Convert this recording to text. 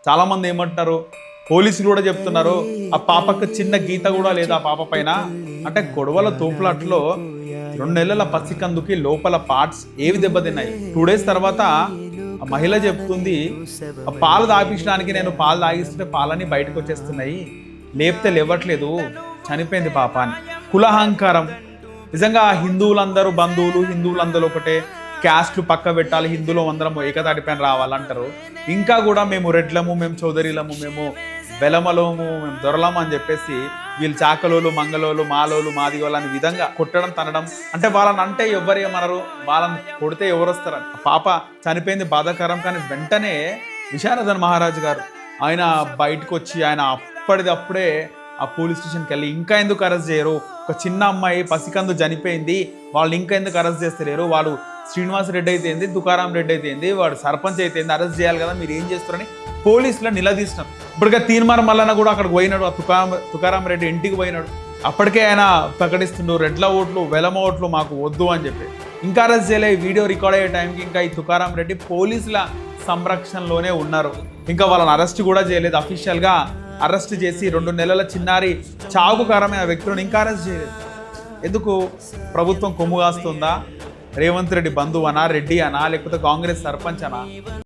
చాలామంది ఏమంటున్నారు, పోలీసులు కూడా చెప్తున్నారు ఆ పాపకు చిన్న గీత కూడా లేదు ఆ పాప పైన. అంటే గొడవల తోపులాట్లో 2 నెలల పసికందుకి లోపల పార్ట్స్ ఏవి దెబ్బతిన్నాయి. 2 డేస్ తర్వాత ఆ మహిళ చెప్తుంది, ఆ పాలు తాపించడానికి నేను పాలు తాగిస్తుంటే పాలని బయటకు వచ్చేస్తున్నాయి, లేపితే లేవట్లేదు, చనిపోయింది పాప అని. కులహంకారం. నిజంగా హిందువులందరూ బంధువులు, హిందువులందరూ ఒకటే, క్యాస్ట్లు పక్క పెట్టాలి, హిందువులు అందరం ఏకతాటిపైన రావాలంటారు. ఇంకా కూడా మేము రెడ్లము, మేము చౌదరీలము, మేము వెలమలోము, మేము దొరలము అని చెప్పేసి వీళ్ళు చాకలోలు, మంగళోలు, మాలోలు, మాదిగోలు అనే విధంగా కొట్టడం, తనడం. అంటే వాళ్ళని అంటే ఎవరు ఏమనరు, వాళ్ళని కొడితే ఎవరు వస్తారు. పాప చనిపోయింది బాధాకరం. కానీ వెంటనే విశారదన్ మహారాజు గారు ఆయన బయటకు వచ్చి ఆయన అప్పటిదప్పుడే ఆ పోలీస్ స్టేషన్కి వెళ్ళి ఇంకా ఎందుకు అరెస్ట్ చేయరు, ఒక చిన్న అమ్మాయి పసికందు చనిపోయింది, వాళ్ళు ఇంకా ఎందుకు అరెస్ట్ చేస్తలేరు, వాళ్ళు శ్రీనివాస్ రెడ్డి అయితే ఏంది, తుకారాం రెడ్డి అయితే ఏంది, వాడు సర్పంచ్ అయితే ఏంది, అరెస్ట్ చేయాలి కదా, మీరు ఏం చేస్తారని పోలీసులో నిలదీసినారు. ఇప్పటికే తీన్మార్ మల్లన్న కూడా అక్కడికి పోయినాడు, ఆ తుకారాం రెడ్డి ఇంటికి పోయినాడు. అప్పటికే ఆయన ప్రకటిస్తుండు, రెడ్ల ఓట్లు, వెలమ ఓట్లు మాకు వద్దు అని చెప్పి. ఇంకా అరెస్ట్ చేయలే. వీడియో రికార్డ్ అయ్యే టైంకి ఇంకా ఈ తుకారాం రెడ్డి పోలీసుల సంరక్షణలోనే ఉన్నారు. ఇంకా వాళ్ళని అరెస్ట్ కూడా చేయలేదు. అఫీషియల్గా అరెస్ట్ చేసి 2 నెలల చిన్నారి చావుకు కారమైన వ్యక్తులను ఇంకా అరెస్ట్ చేయలేదు. ఎందుకు? ప్రభుత్వం కొమ్ము కాస్తుందా? రేవంత్ రెడ్డి బంధువు అనా, రెడ్డి అనా, లేకపోతే కాంగ్రెస్ సర్పంచ్ అనా?